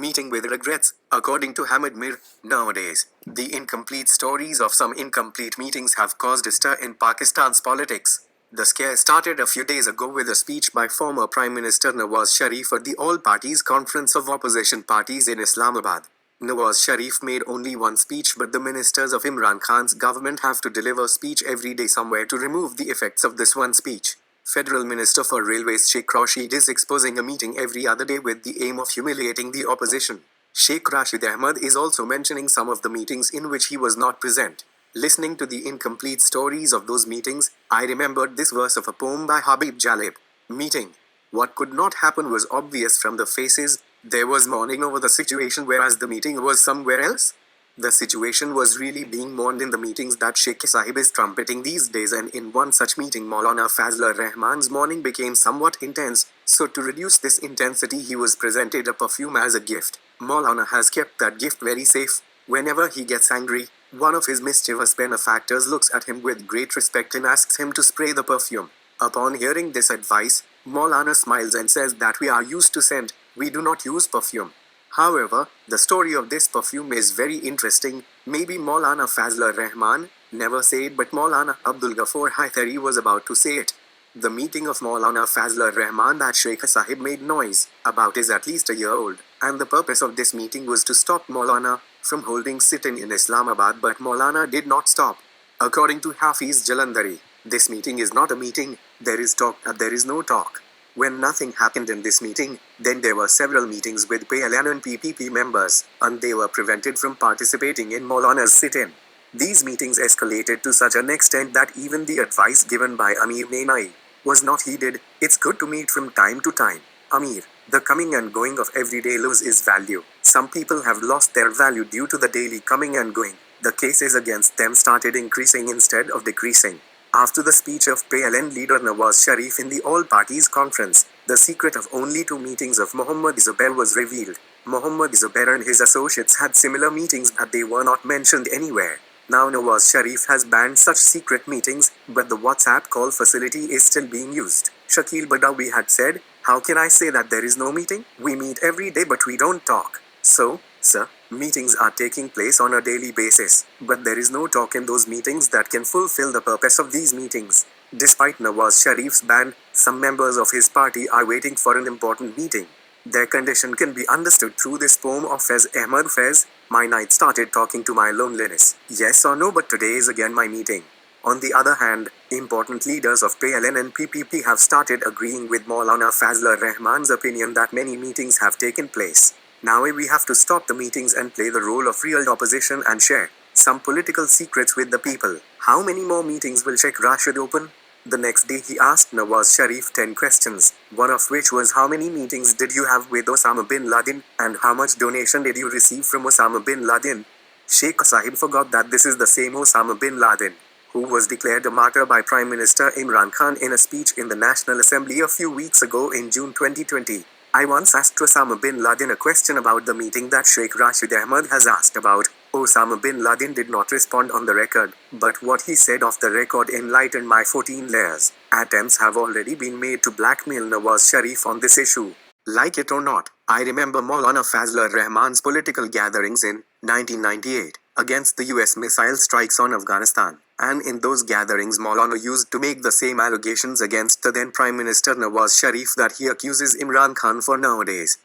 meeting with regrets, according to Hamid Mir. Nowadays, the incomplete stories of some incomplete meetings have caused a stir in Pakistan's politics. The scare started a few days ago with a speech by former Prime Minister Nawaz Sharif at the All-Parties Conference of Opposition Parties in Islamabad. Nawaz Sharif made only one speech, but the ministers of Imran Khan's government have to deliver speech every day somewhere to remove the effects of this one speech. Federal Minister for Railways Sheikh Rashid is exposing a meeting every other day with the aim of humiliating the opposition. Sheikh Rashid Ahmad is also mentioning some of the meetings in which he was not present. Listening to the incomplete stories of those meetings, I remembered this verse of a poem by Habib Jalib. Meeting. What could not happen was obvious from the faces. There was mourning over the situation, whereas the meeting was somewhere else. The situation was really being mourned in the meetings that Sheikh Sahib is trumpeting these days, and in one such meeting Maulana Fazlur Rahman's mourning became somewhat intense, so to reduce this intensity he was presented a perfume as a gift. Maulana has kept that gift very safe. Whenever he gets angry, one of his mischievous benefactors looks at him with great respect and asks him to spray the perfume. Upon hearing this advice, Maulana smiles and says that we are used to scent, we do not use perfume. However, the story of this perfume is very interesting. Maybe Maulana Fazlur Rahman never said it, but Maulana Abdul Ghaffar Haithari was about to say it. The meeting of Maulana Fazlur Rahman that Sheikh Sahib made noise about is at least a year old, and the purpose of this meeting was to stop Maulana from holding sit-in in Islamabad, but Maulana did not stop. According to Hafiz Jalandhari, this meeting is not a meeting, there is talk and there is no talk. When nothing happened in this meeting, then there were several meetings with PLN and PPP members, and they were prevented from participating in Maulana's sit-in. These meetings escalated to such an extent that even the advice given by Amir Nenai was not heeded. It's good to meet from time to time. Amir, the coming and going of everyday loses value. Some people have lost their value due to the daily coming and going. The cases against them started increasing instead of decreasing. After the speech of PLN leader Nawaz Sharif in the All-Parties Conference, the secret of only 2 meetings of Mohammad Zubair was revealed. Mohammad Zubair and his associates had similar meetings, but they were not mentioned anywhere. Now Nawaz Sharif has banned such secret meetings, but the WhatsApp call facility is still being used. Shakil Badawi had said, "How can I say that there is no meeting? We meet every day but we don't talk." So, sir, meetings are taking place on a daily basis, but there is no talk in those meetings that can fulfill the purpose of these meetings. Despite Nawaz Sharif's ban, some members of his party are waiting for an important meeting. Their condition can be understood through this poem of Faiz Ahmad Faiz. My night started talking to my loneliness. Yes or no, but today is again my meeting. On the other hand, important leaders of PLN and PPP have started agreeing with Maulana Fazlur Rahman's opinion that many meetings have taken place. Now we have to stop the meetings and play the role of real opposition and share some political secrets with the people. How many more meetings will Sheikh Rashid open? The next day he asked Nawaz Sharif 10 questions, one of which was how many meetings did you have with Osama bin Laden and how much donation did you receive from Osama bin Laden? Sheikh Sahib forgot that this is the same Osama bin Laden who was declared a martyr by Prime Minister Imran Khan in a speech in the National Assembly a few weeks ago in June 2020. I once asked Osama bin Laden a question about the meeting that Sheikh Rashid Ahmad has asked about. Osama bin Laden did not respond on the record, but what he said off the record enlightened my 14 layers. Attempts have already been made to blackmail Nawaz Sharif on this issue. Like it or not, I remember Maulana Fazlur Rahman's political gatherings in 1998 against the US missile strikes on Afghanistan. And in those gatherings Maulana used to make the same allegations against the then Prime Minister Nawaz Sharif that he accuses Imran Khan for nowadays.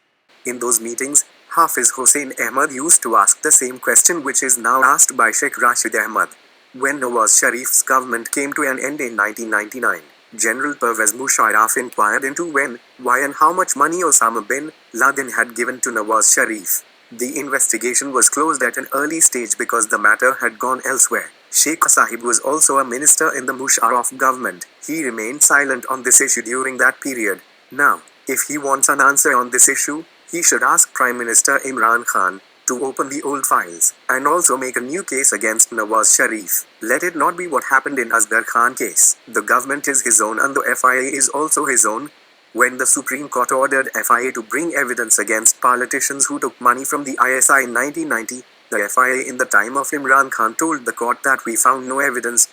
In those meetings, Hafiz Hussain Ahmad used to ask the same question which is now asked by Sheikh Rashid Ahmad. When Nawaz Sharif's government came to an end in 1999, General Pervez Musharraf inquired into when, why and how much money Osama bin Laden had given to Nawaz Sharif. The investigation was closed at an early stage because the matter had gone elsewhere. Sheikh Sahib was also a minister in the Musharraf government. He remained silent on this issue during that period. Now, if he wants an answer on this issue, he should ask Prime Minister Imran Khan to open the old files and also make a new case against Nawaz Sharif. Let it not be what happened in Asghar Khan case. The government is his own and the FIA is also his own. When the Supreme Court ordered FIA to bring evidence against politicians who took money from the ISI in 1990, the FIA in the time of Imran Khan told the court that we found no evidence.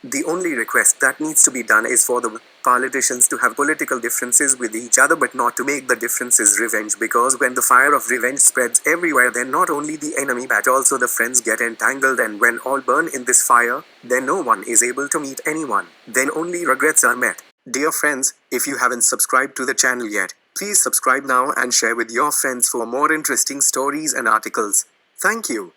The only request that needs to be done is for the politicians to have political differences with each other but not to make the differences revenge, because when the fire of revenge spreads everywhere, then not only the enemy but also the friends get entangled, and when all burn in this fire, then no one is able to meet anyone. Then only regrets are met. Dear friends, if you haven't subscribed to the channel yet, please subscribe now and share with your friends for more interesting stories and articles. Thank you.